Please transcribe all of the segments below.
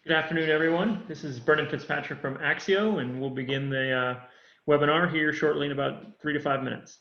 Good afternoon, everyone. This is Brendan Fitzpatrick from Axio, and we'll begin the webinar here shortly in about 3 to 5 minutes.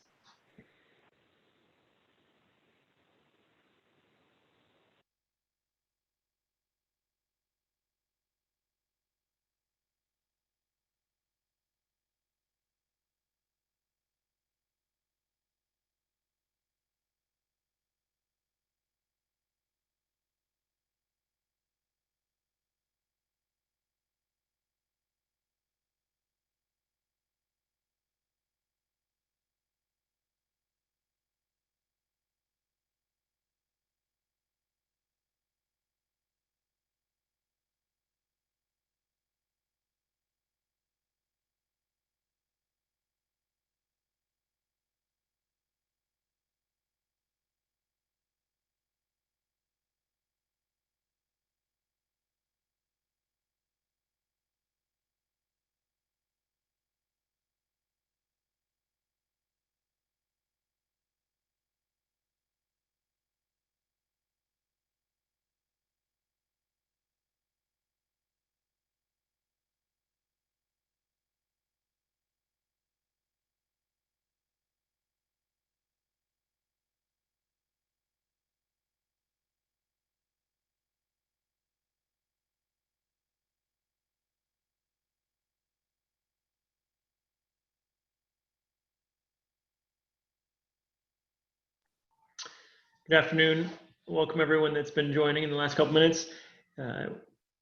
Good afternoon. Welcome, everyone that's been joining in the last couple minutes.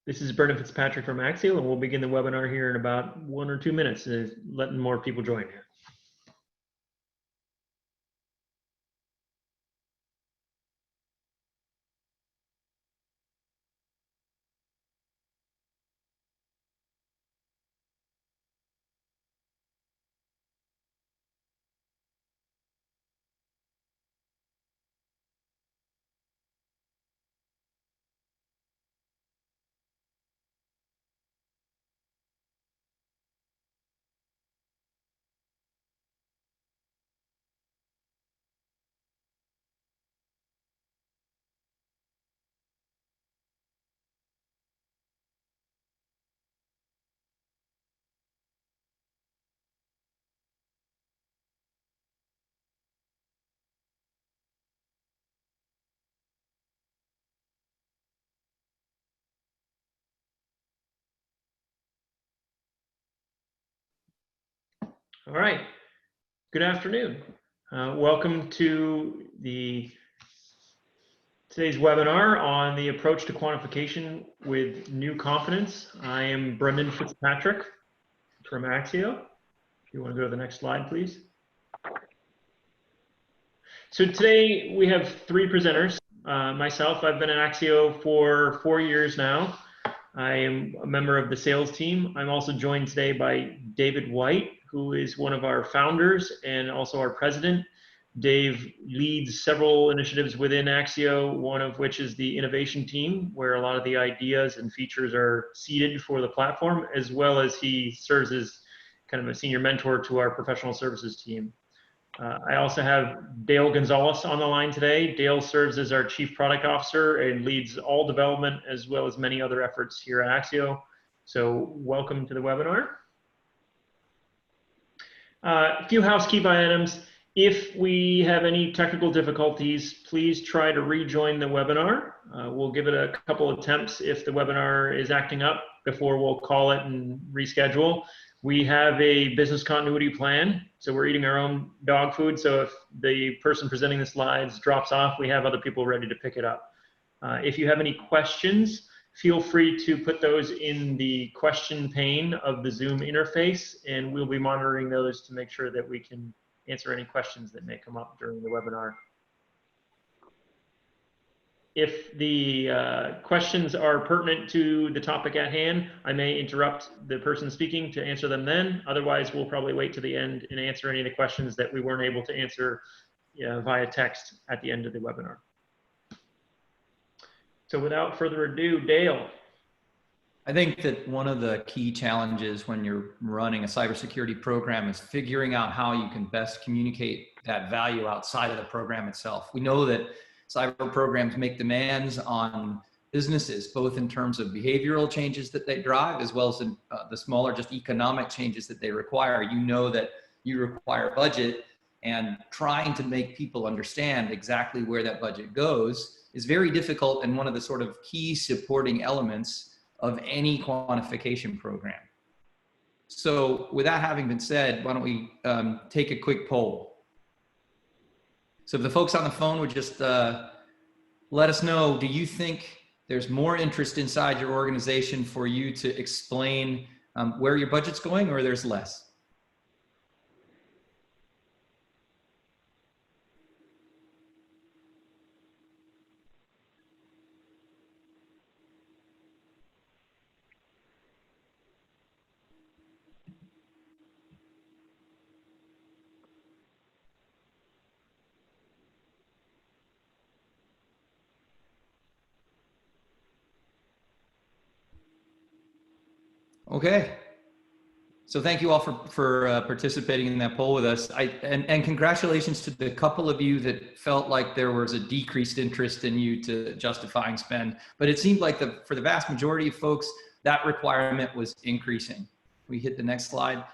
This is Brendan Fitzpatrick from Axio, and we'll begin the webinar here in about 1 or 2 minutes, letting more people join here. All right. Good afternoon. Welcome to today's webinar on the approach to quantification with new confidence. I am Brendan Fitzpatrick from Axio. If you want to go to the next slide, please. So today we have 3 presenters. Myself, I've been at Axio for 4 years now. I am a member of the sales team. I'm also joined today by David White, who is one of our founders and also our president. Dave leads several initiatives within Axio, one of which is the innovation team, where a lot of the ideas and features are seeded for the platform, as well as he serves as kind of a senior mentor to our professional services team. I also have Dale Gonzalez on the line today. Dale serves as our Chief Product Officer and leads all development as well as many other efforts here at Axio. So welcome to the webinar. A few housekeeping items. If we have any technical difficulties, please try to rejoin the webinar. We'll give it a couple attempts if the webinar is acting up before we'll call it and reschedule. We have a business continuity plan, so we're eating our own dog food. So if the person presenting the slides drops off, we have other people ready to pick it up. If you have any questions, feel free to put those in the question pane of the Zoom interface, and we'll be monitoring those to make sure that we can answer any questions that may come up during the webinar. If the questions are pertinent to the topic at hand, I may interrupt the person speaking to answer them then. Otherwise, we'll probably wait to the end and answer any of the questions that we weren't able to answer via text at the end of the webinar. So without further ado, Dale. I think that one of the key challenges when you're running a cybersecurity program is figuring out how you can best communicate that value outside of the program itself. We know that cyber programs make demands on businesses, both in terms of behavioral changes that they drive, as well as in the smaller, just economic changes that they require. You know that you require budget, and trying to make people understand exactly where that budget goes is very difficult, and one of the sort of key supporting elements of any quantification program. So with that having been said, why don't we take a quick poll? So if the folks on the phone would just let us know, do you think there's more interest inside your organization for you to explain where your budget's going, or there's less? Okay. So thank you all for participating in that poll with us. And congratulations to the couple of you that felt like there was a decreased interest in you to justifying spend. But it seemed like for the vast majority of folks, that requirement was increasing. We hit the next slide.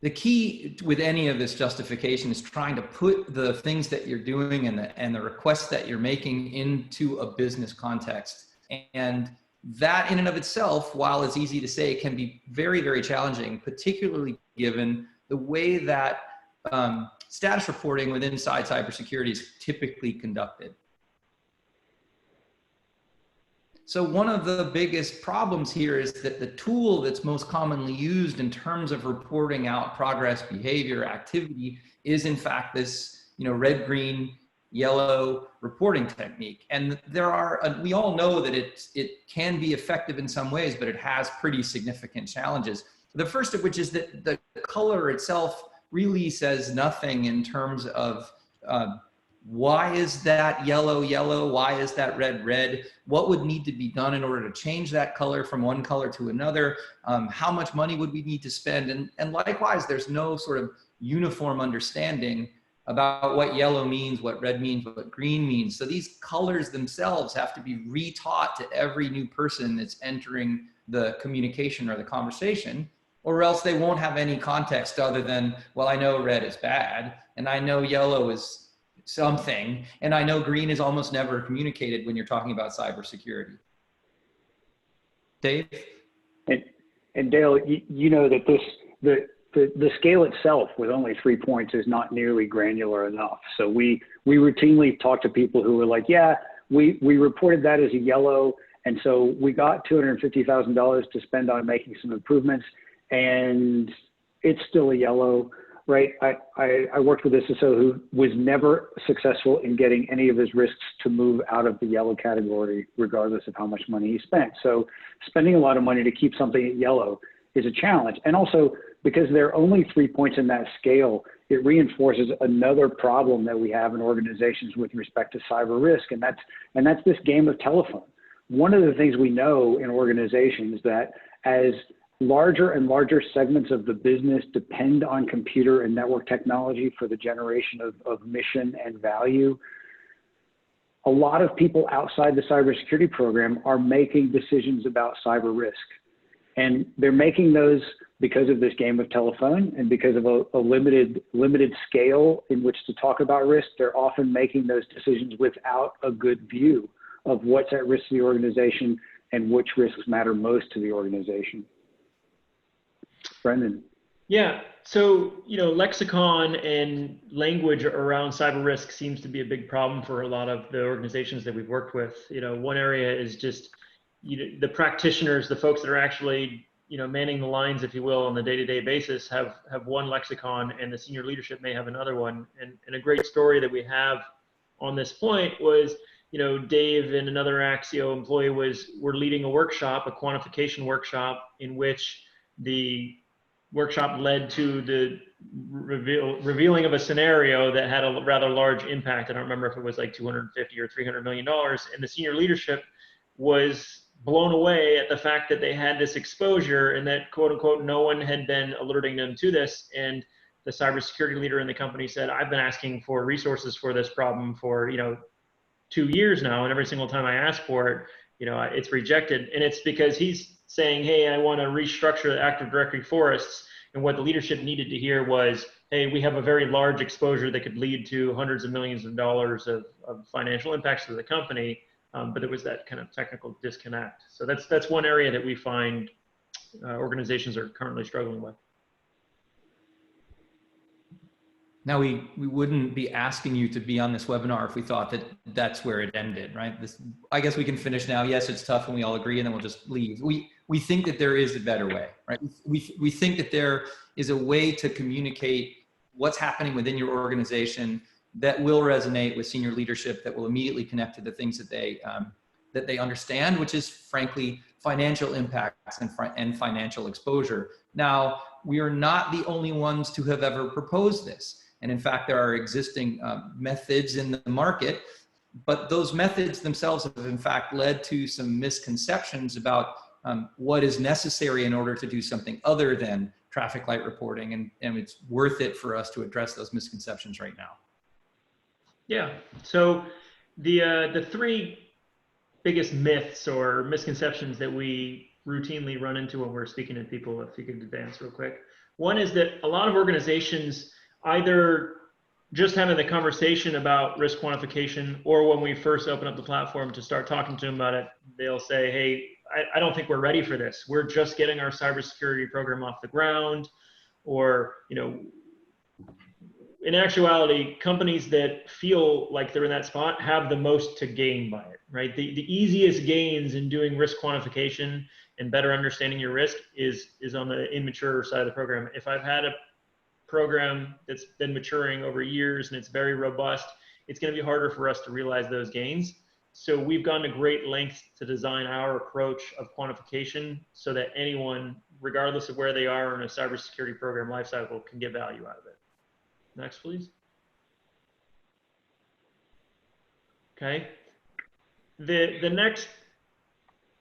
The key with any of this justification is trying to put the things that you're doing and the requests that you're making into a business context. And that in and of itself, while it's easy to say, can be very, very challenging, particularly given the way that status reporting within inside cybersecurity is typically conducted. So one of the biggest problems here is that the tool that's most commonly used in terms of reporting out progress, behavior, activity is in fact this, red, green, yellow reporting technique. And there are, we all know that it can be effective in some ways, but it has pretty significant challenges. The first of which is that the color itself really says nothing in terms of why is that yellow, yellow? Why is that red, red? What would need to be done in order to change that color from one color to another? How much money would we need to spend? And likewise, there's no sort of uniform understanding about what yellow means, what red means, what green means. So these colors themselves have to be retaught to every new person that's entering the communication or the conversation, or else they won't have any context other than, well, I know red is bad, and I know yellow is something, and I know green is almost never communicated when you're talking about cybersecurity. Dave? And Dale, you know that the scale itself with only 3 points is not nearly granular enough. So we routinely talk to people who were like, yeah, we reported that as a yellow, and so we got $250,000 to spend on making some improvements, and it's still a yellow, right? I worked with a CISO who was never successful in getting any of his risks to move out of the yellow category, regardless of how much money he spent. So spending a lot of money to keep something at yellow is a challenge. And also, because there are only 3 points in that scale, it reinforces another problem that we have in organizations with respect to cyber risk, and that's this game of telephone. One of the things we know in organizations that as larger and larger segments of the business depend on computer and network technology for the generation of mission and value, a lot of people outside the cybersecurity program are making decisions about cyber risk. And they're making those because of this game of telephone and because of a limited scale in which to talk about risk. They're often making those decisions without a good view of what's at risk to the organization and which risks matter most to the organization. Brendan. Yeah, so, lexicon and language around cyber risk seems to be a big problem for a lot of the organizations that we've worked with. One area is just the practitioners, the folks that are actually, manning the lines, if you will, on the day-to-day basis have one lexicon, and the senior leadership may have another one. And a great story that we have on this point was, Dave and another Axio employee were leading a workshop, a quantification workshop, in which the workshop led to the revealing of a scenario that had a rather large impact. I don't remember if it was like $250 or $300 million. And the senior leadership was blown away at the fact that they had this exposure and that, quote unquote, no one had been alerting them to this. And the cybersecurity leader in the company said, I've been asking for resources for this problem for, 2 years now, and every single time I ask for it, it's rejected. And it's because he's saying, hey, I want to restructure the Active Directory forests. And what the leadership needed to hear was, hey, we have a very large exposure that could lead to hundreds of millions of dollars of financial impacts to the company. But it was that kind of technical disconnect. So that's one area that we find organizations are currently struggling with. Now, we wouldn't be asking you to be on this webinar if we thought that that's where it ended, right? I guess we can finish now. Yes, it's tough and we all agree, and then we'll just leave. We think that there is a better way, right? We think that there is a way to communicate what's happening within your organization that will resonate with senior leadership, that will immediately connect to the things that they understand, which is frankly financial impacts and financial exposure. Now, we are not the only ones to have ever proposed this. And in fact, there are existing methods in the market, but those methods themselves have in fact led to some misconceptions about what is necessary in order to do something other than traffic light reporting. And it's worth it for us to address those misconceptions right now. Yeah, so the three biggest myths or misconceptions that we routinely run into when we're speaking to people, if you could advance real quick. One is that a lot of organizations either just having the conversation about risk quantification, or when we first open up the platform to start talking to them about it, they'll say, hey, I don't think we're ready for this. We're just getting our cybersecurity program off the ground. Or, in actuality, companies that feel like they're in that spot have the most to gain by it, right? The easiest gains in doing risk quantification and better understanding your risk is on the immature side of the program. If I've had a program that's been maturing over years and it's very robust, it's going to be harder for us to realize those gains. So we've gone to great lengths to design our approach of quantification so that anyone, regardless of where they are in a cybersecurity program lifecycle, can get value out of it. Next, please. Okay. The next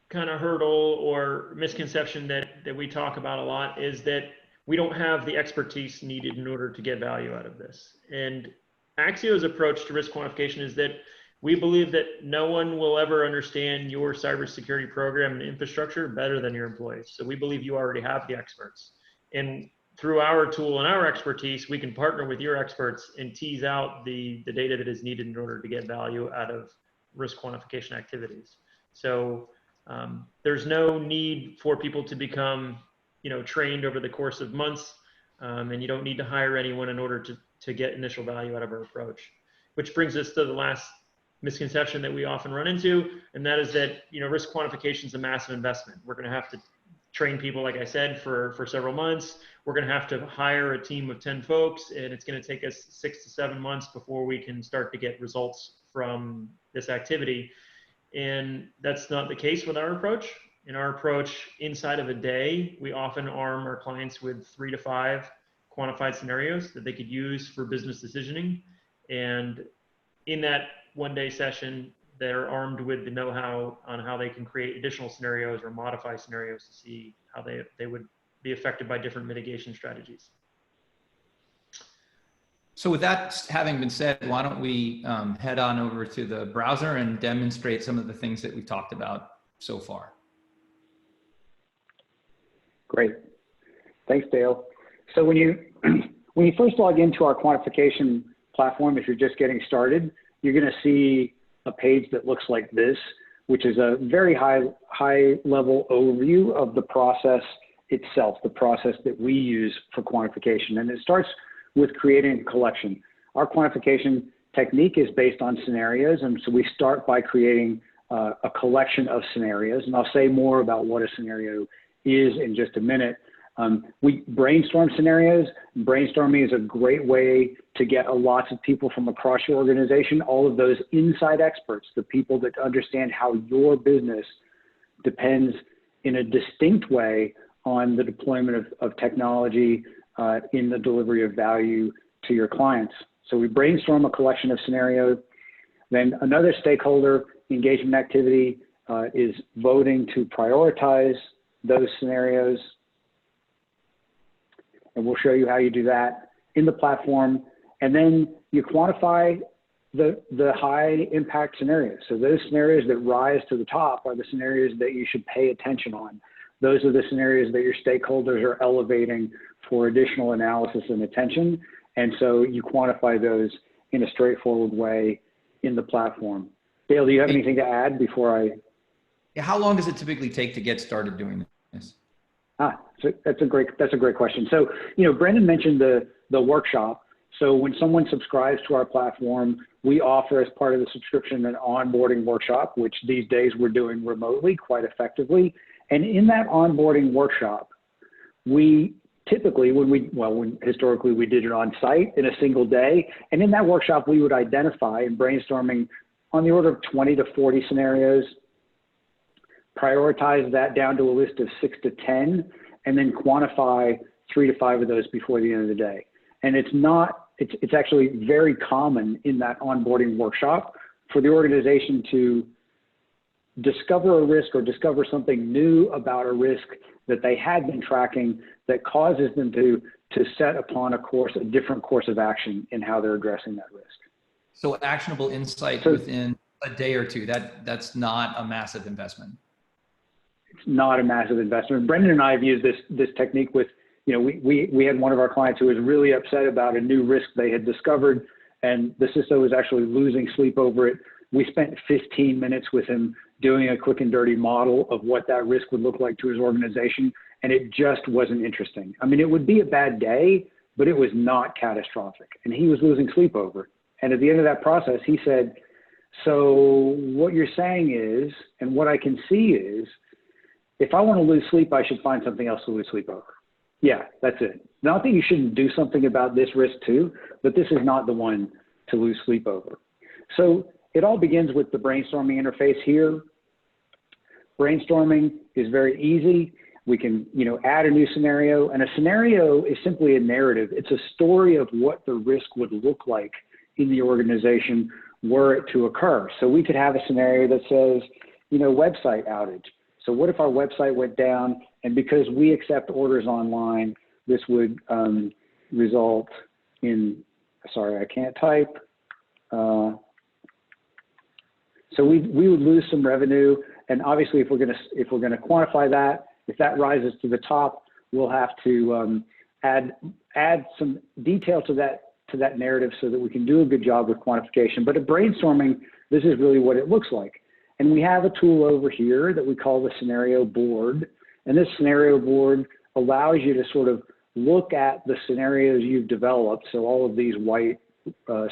kind of hurdle or misconception that we talk about a lot is that we don't have the expertise needed in order to get value out of this. And Axio's approach to risk quantification is that we believe that no one will ever understand your cybersecurity program and infrastructure better than your employees. So we believe you already have the experts. And through our tool and our expertise, we can partner with your experts and tease out the data that is needed in order to get value out of risk quantification activities. So there's no need for people to become trained over the course of months, and you don't need to hire anyone in order to get initial value out of our approach. Which brings us to the last misconception that we often run into, and that is that risk quantification is a massive investment. We're going to have to train people, like I said, for several months. We're going to have to hire a team of 10 folks, and it's going to take us 6 to 7 months before we can start to get results from this activity. And that's not the case with our approach. In our approach, inside of a day, we often arm our clients with 3 to 5 quantified scenarios that they could use for business decisioning. And in that one-day session, they're armed with the know-how on how they can create additional scenarios or modify scenarios to see how they would be affected by different mitigation strategies. So with that having been said, why don't we head on over to the browser and demonstrate some of the things that we've talked about so far. Great. Thanks, Dale. So when you first log into our quantification platform, if you're just getting started, you're going to see a page that looks like this, which is a very high level overview of the process itself, the process that we use for quantification. And it starts with creating a collection. Our quantification technique is based on scenarios. And so we start by creating a collection of scenarios. And I'll say more about what a scenario is in just a minute. We brainstorm scenarios. Brainstorming is a great way to get lots of people from across your organization, all of those inside experts, the people that understand how your business depends in a distinct way on the deployment of technology in the delivery of value to your clients. So we brainstorm a collection of scenarios. Then another stakeholder engagement activity is voting to prioritize those scenarios. And we'll show you how you do that in the platform. And then you quantify the high impact scenarios. So those scenarios that rise to the top are the scenarios that you should pay attention on. Those are the scenarios that your stakeholders are elevating for additional analysis and attention. And so you quantify those in a straightforward way in the platform. Dale, do you have anything to add before I? Yeah, how long does it typically take to get started doing this? So that's a great question. So, Brendan mentioned the workshop. So when someone subscribes to our platform, we offer as part of the subscription an onboarding workshop, which these days we're doing remotely quite effectively. And in that onboarding workshop, we typically, historically we did it on site in a single day. And in that workshop, we would identify in brainstorming on the order of 20 to 40 scenarios, prioritize that down to a list of 6 to 10, and then quantify 3 to 5 of those before the end of the day. And it's actually very common in that onboarding workshop for the organization to discover a risk or discover something new about a risk that they had been tracking that causes them to set upon a different course of action in how they're addressing that risk. So actionable insight within a day or two, that's not a massive investment. It's not a massive investment. Brendan and I have used this technique with, we had one of our clients who was really upset about a new risk they had discovered, and the CISO was actually losing sleep over it. We spent 15 minutes with him doing a quick and dirty model of what that risk would look like to his organization, and it just wasn't interesting. I mean, it would be a bad day, but it was not catastrophic, and he was losing sleep over it. And at the end of that process, he said, so what you're saying is, and what I can see is, if I want to lose sleep, I should find something else to lose sleep over. Yeah, that's it. Not that you shouldn't do something about this risk too, but this is not the one to lose sleep over. So it all begins with the brainstorming interface here. Brainstorming is very easy. We can, add a new scenario, and a scenario is simply a narrative. It's a story of what the risk would look like in the organization were it to occur. So we could have a scenario that says, website outage. So what if our website went down, and because we accept orders online, this would result in, sorry, I can't type. So we would lose some revenue, and obviously if we're gonna quantify that, if that rises to the top, we'll have to add some detail to that narrative so that we can do a good job with quantification. But at brainstorming, this is really what it looks like. And we have a tool over here that we call the scenario board. And this scenario board allows you to sort of look at the scenarios you've developed. So all of these white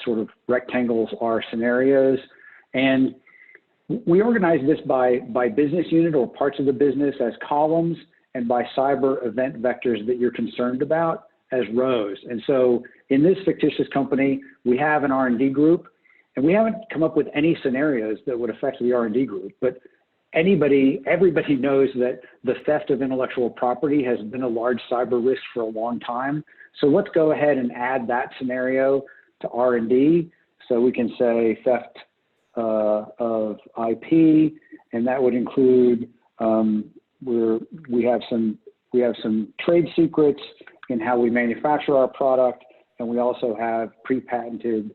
sort of rectangles are scenarios. And we organize this by business unit or parts of the business as columns, and by cyber event vectors that you're concerned about as rows. And so in this fictitious company, we have an R&D group, and we haven't come up with any scenarios that would affect the R&D group, but everybody knows that the theft of intellectual property has been a large cyber risk for a long time. So let's go ahead and add that scenario to R&D. So we can say theft of IP, and that would include we have some trade secrets in how we manufacture our product, and we also have pre-patented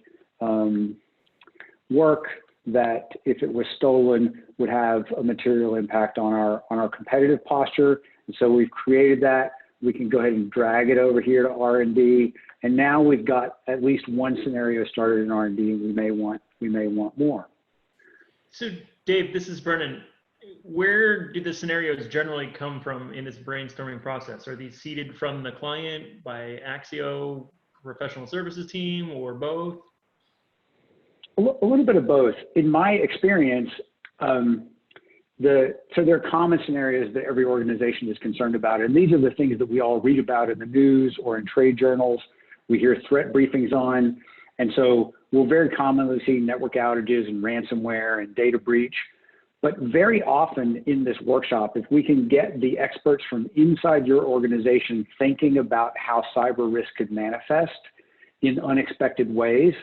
work that, if it was stolen, would have a material impact on our competitive posture. And so we've created that. We can go ahead and drag it over here to R&D, and now we've got at least one scenario started in R&D, and we may want more. So Dave, this is Brennan. Where do the scenarios generally come from in this brainstorming process? Are these seeded from the client, by Axio professional services team, or both? A little bit of both. In my experience, so there are common scenarios that every organization is concerned about, and these are the things that we all read about in the news or in trade journals. We hear threat briefings on, and so we'll very commonly see network outages and ransomware and data breach. But very often in this workshop, if we can get the experts from inside your organization thinking about how cyber risk could manifest in unexpected ways,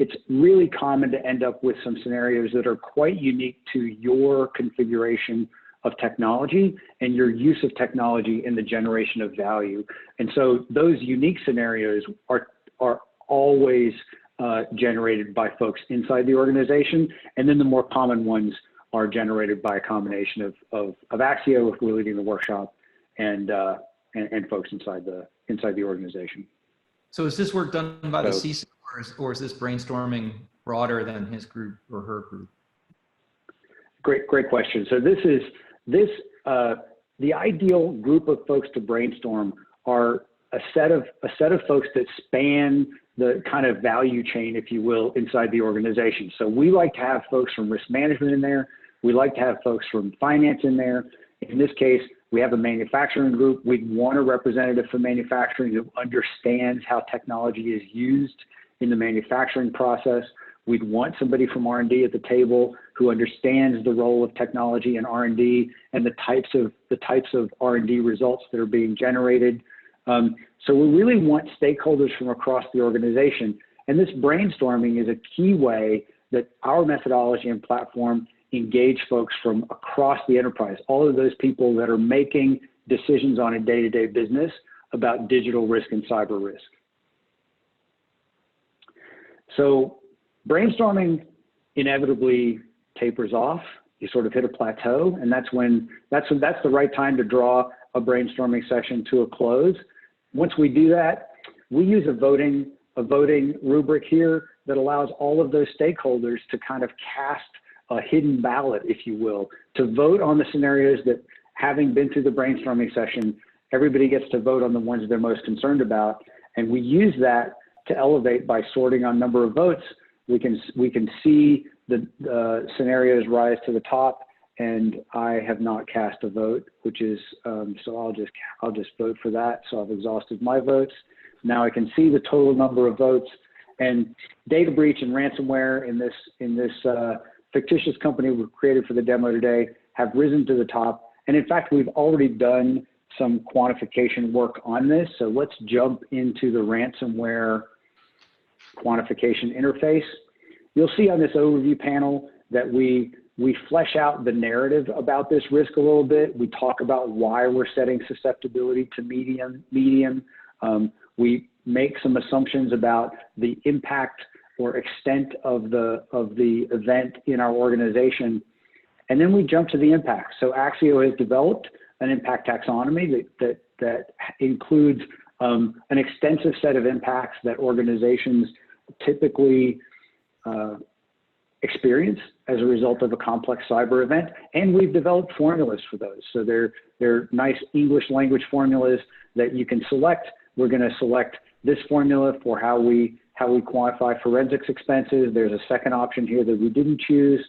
it's really common to end up with some scenarios that are quite unique to your configuration of technology and your use of technology in the generation of value. And so those unique scenarios are always generated by folks inside the organization. And then the more common ones are generated by a combination of Axio, if we're leading the workshop, and folks inside the organization. So is this work done by the CISO, or is this brainstorming broader than his group or her group? Great question. So the ideal group of folks to brainstorm are a set of folks that span the kind of value chain, if you will, inside the organization. So we like to have folks from risk management in there. We like to have folks from finance in there. In this case, we have a manufacturing group. We'd want a representative from manufacturing who understands how technology is used in the manufacturing process. We'd want somebody from R&D at the table who understands the role of technology in R&D and the types of R&D results that are being generated. So we really want stakeholders from across the organization. And this brainstorming is a key way that our methodology and platform engage folks from across the enterprise, all of those people that are making decisions on a day-to-day business about digital risk and cyber risk. So brainstorming inevitably tapers off. You sort of hit a plateau, and that's the right time to draw a brainstorming session to a close. Once we do that, we use a voting rubric here that allows all of those stakeholders to kind of cast a hidden ballot, if you will, to vote on the scenarios that, having been through the brainstorming session, everybody gets to vote on the ones they're most concerned about. And we use that to elevate by sorting on number of votes. We can see the scenarios rise to the top, and I have not cast a vote, which is, so I'll just vote for that. So I've exhausted my votes. Now I can see the total number of votes, and data breach and ransomware in this fictitious company we created for the demo today have risen to the top. And in fact, we've already done some quantification work on this. So let's jump into the ransomware quantification interface. You'll see on this overview panel that we flesh out the narrative about this risk a little bit. We talk about why we're setting susceptibility to medium. We make some assumptions about the impact or extent of the event in our organization. And then we jump to the impact. So Axio has developed an impact taxonomy that includes an extensive set of impacts that organizations typically experience as a result of a complex cyber event. And we've developed formulas for those. So they're nice English language formulas that you can select. We're going to select this formula for how we quantify forensics expenses. There's a second option here that we didn't choose.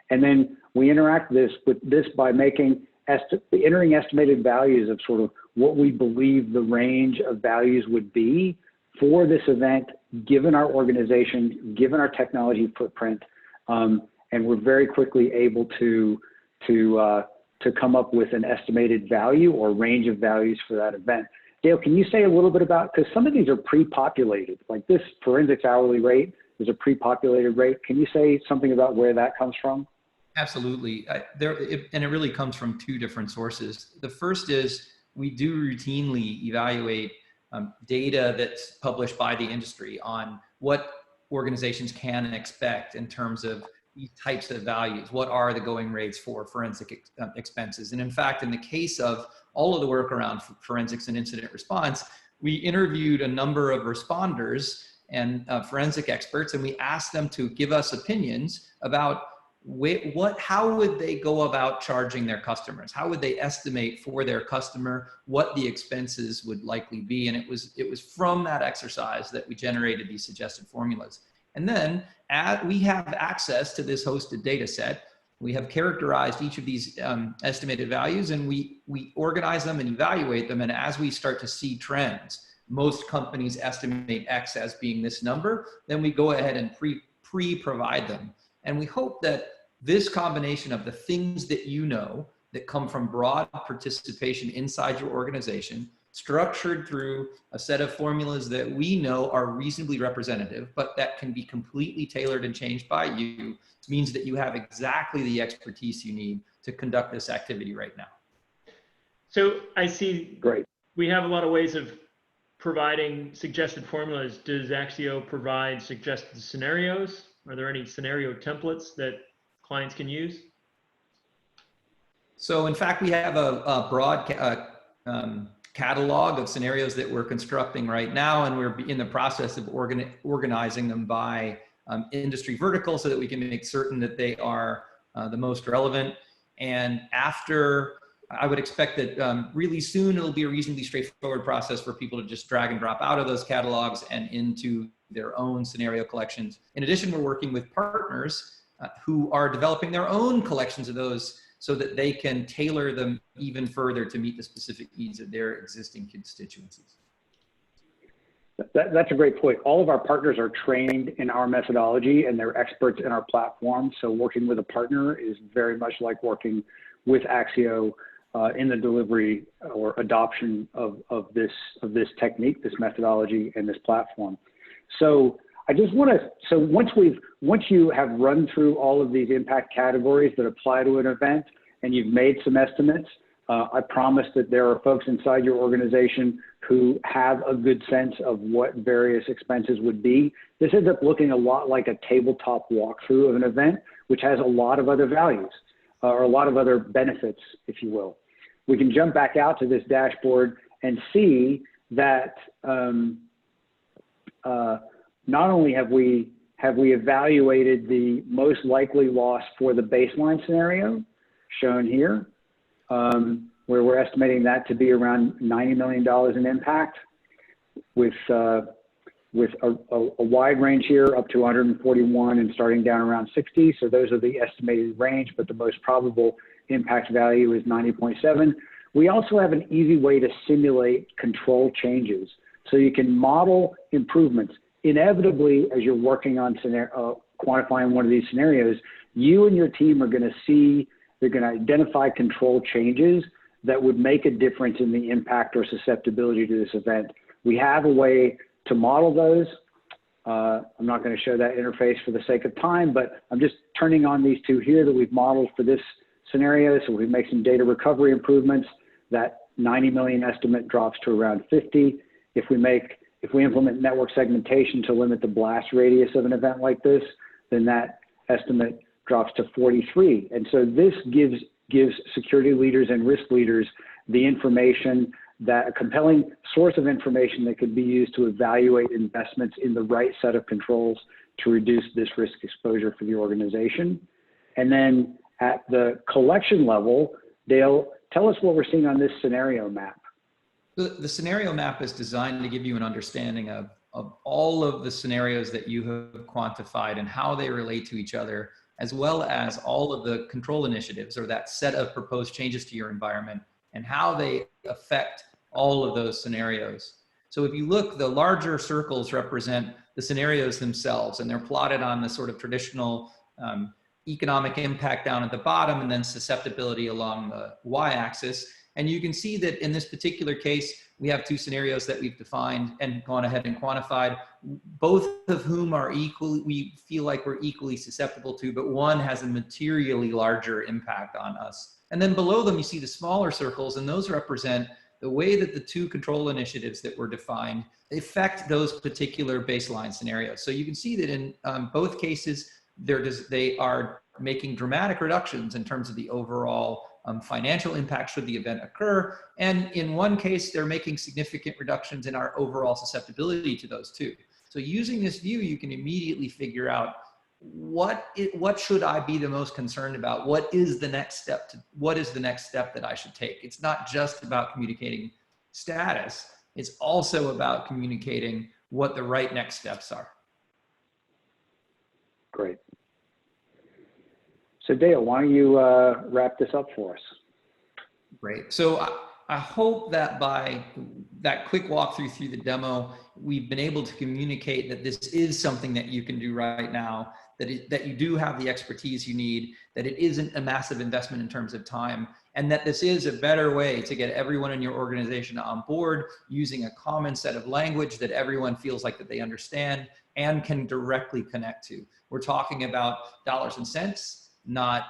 And then we interact with this by entering estimated values of sort of what we believe the range of values would be for this event, given our organization, given our technology footprint. And we're very quickly able to come up with an estimated value or range of values for that event. Dale, can you say a little bit about, because some of these are pre-populated, like this forensics hourly rate is a pre-populated rate. Can you say something about where that comes from? Absolutely. And it really comes from two different sources. The first is we do routinely evaluate data that's published by the industry on what organizations can expect in terms of these types of values. What are the going rates for forensic expenses? And in fact, in the case of all of the work around forensics and incident response, we interviewed a number of responders and forensic experts, and we asked them to give us opinions about how would they go about charging their customers? How would they estimate for their customer what the expenses would likely be? And it was from that exercise that we generated these suggested formulas. And then we have access to this hosted data set. We have characterized each of these estimated values, and we organize them and evaluate them. And as we start to see trends, most companies estimate X as being this number, then we go ahead and pre-provide them. And we hope that this combination of the things that you know that come from broad participation inside your organization, structured through a set of formulas that we know are reasonably representative, but that can be completely tailored and changed by you, means that you have exactly the expertise you need to conduct this activity right now. So I see. Great. We have a lot of ways of providing suggested formulas, does Axio provide suggested scenarios? Are there any scenario templates that clients can use? So in fact, we have a broad catalog of scenarios that we're constructing right now, and we're in the process of organizing them by industry vertical so that we can make certain that they are the most relevant. And after, I would expect that really soon it'll be a reasonably straightforward process for people to just drag and drop out of those catalogs and into their own scenario collections. In addition, we're working with partners who are developing their own collections of those so that they can tailor them even further to meet the specific needs of their existing constituencies. That's a great point. All of our partners are trained in our methodology and they're experts in our platform. So working with a partner is very much like working with Axio in the delivery or adoption of this technique, this methodology, and this platform. So I just want to, so once you have run through all of these impact categories that apply to an event and you've made some estimates, I promise that there are folks inside your organization who have a good sense of what various expenses would be. This ends up looking a lot like a tabletop walkthrough of an event, which has a lot of other values or a lot of other benefits, if you will. We can jump back out to this dashboard and see that not only have we evaluated the most likely loss for the baseline scenario shown here, where we're estimating that to be around $90 million in impact, with a wide range here up to 141 and starting down around 60. So those are the estimated range, but the most probable impact value is 90.7. We also have an easy way to simulate control changes. So you can model improvements. Inevitably, as you're working on quantifying one of these scenarios, you and your team are going to see, they're going to identify control changes that would make a difference in the impact or susceptibility to this event. We have a way to model those. I'm not going to show that interface for the sake of time, but I'm just turning on these two here that we've modeled for this scenario. So we make some data recovery improvements. That 90 million estimate drops to around 50. If we implement network segmentation to limit the blast radius of an event like this, then that estimate drops to 43. And so this gives security leaders and risk leaders the information, that a compelling source of information that could be used to evaluate investments in the right set of controls to reduce this risk exposure for the organization. And then at the collection level, Dale, tell us what we're seeing on this scenario map. The scenario map is designed to give you an understanding of all of the scenarios that you have quantified and how they relate to each other, as well as all of the control initiatives or that set of proposed changes to your environment and how they affect all of those scenarios. So if you look, the larger circles represent the scenarios themselves, and they're plotted on the sort of traditional economic impact down at the bottom and then susceptibility along the y-axis. And you can see that in this particular case, we have two scenarios that we've defined and gone ahead and quantified, both of whom are equally, we feel like we're equally susceptible to, but one has a materially larger impact on us. And then below them, you see the smaller circles, and those represent the way that the two control initiatives that were defined affect those particular baseline scenarios. So you can see that in both cases, they are making dramatic reductions in terms of the overall financial impact should the event occur. And in one case, they're making significant reductions in our overall susceptibility to those two. So using this view, you can immediately figure out what should I be the most concerned about? What is the next step that I should take? It's not just about communicating status. It's also about communicating what the right next steps are. Great. So Dale, why don't you wrap this up for us? Great. So I hope that by that quick walkthrough through the demo, we've been able to communicate that this is something that you can do right now, that you do have the expertise you need, that it isn't a massive investment in terms of time, and that this is a better way to get everyone in your organization on board using a common set of language that everyone feels like that they understand and can directly connect to. We're talking about dollars and cents, not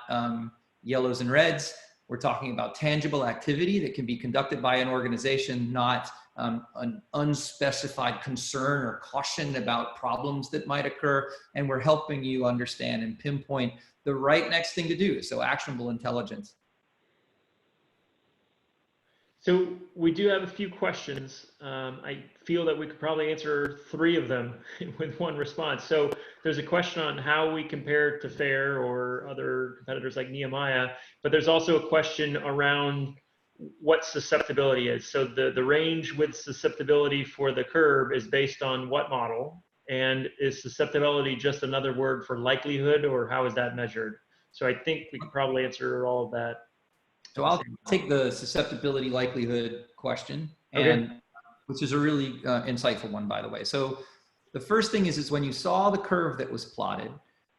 yellows and reds. We're talking about tangible activity that can be conducted by an organization, not an unspecified concern or caution about problems that might occur. And we're helping you understand and pinpoint the right next thing to do. So actionable intelligence. So we do have a few questions. I feel that we could probably answer 3 of them with one response. So there's a question on how we compare to FAIR or other competitors like Nehemiah, but there's also a question around what susceptibility is. So the range with susceptibility for the curve is based on what model? And is susceptibility just another word for likelihood, or how is that measured? So I think we could probably answer all of that. So I'll take the susceptibility likelihood question, Okay. and which is a really insightful one, by the way. So the first thing is when you saw the curve that was plotted,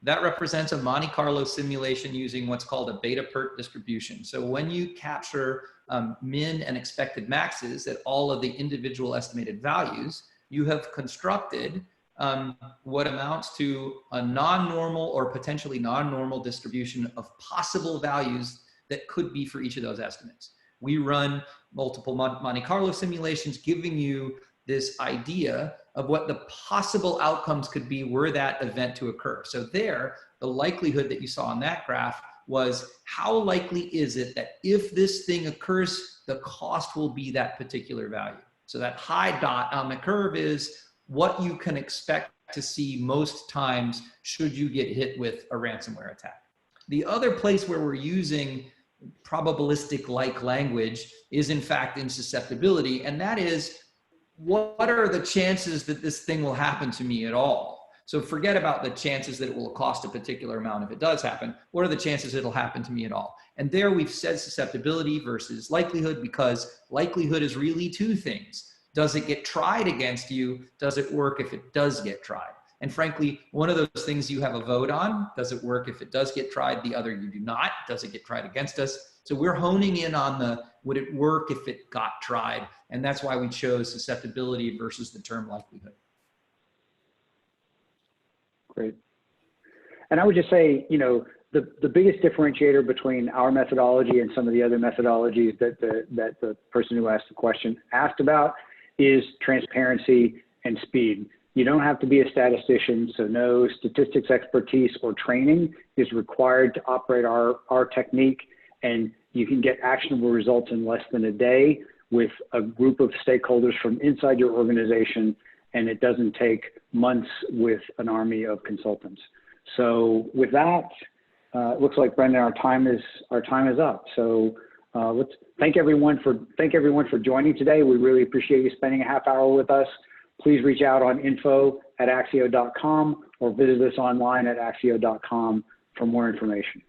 that represents a Monte Carlo simulation using what's called a beta-pert distribution. So when you capture min and expected maxes at all of the individual estimated values, you have constructed what amounts to a non-normal or potentially non-normal distribution of possible values that could be for each of those estimates. We run multiple Monte Carlo simulations giving you this idea of what the possible outcomes could be were that event to occur. So there, the likelihood that you saw on that graph was how likely is it that if this thing occurs, the cost will be that particular value. So that high dot on the curve is what you can expect to see most times should you get hit with a ransomware attack. The other place where we're using probabilistic-like language is in fact in susceptibility, and that is, what are the chances that this thing will happen to me at all? So forget about the chances that it will cost a particular amount if it does happen. What are the chances it'll happen to me at all? And there we've said susceptibility versus likelihood, because likelihood is really 2 things. Does it get tried against you? Does it work if it does get tried? And frankly, one of those things you have a vote on. Does it work if it does get tried? The other you do not. Does it get tried against us? So we're honing in on the, would it work if it got tried? And that's why we chose susceptibility versus the term likelihood. Great. And I would just say, you know, the biggest differentiator between our methodology and some of the other methodologies that the person who asked the question asked about is transparency and speed. You don't have to be a statistician, so no statistics expertise or training is required to operate our technique, and you can get actionable results in less than a day with a group of stakeholders from inside your organization, and it doesn't take months with an army of consultants. So with that, it looks like, Brendan, our time is up. So let's thank everyone for joining today. We really appreciate you spending a half hour with us. Please reach out on info@axio.com or visit us online at axio.com for more information.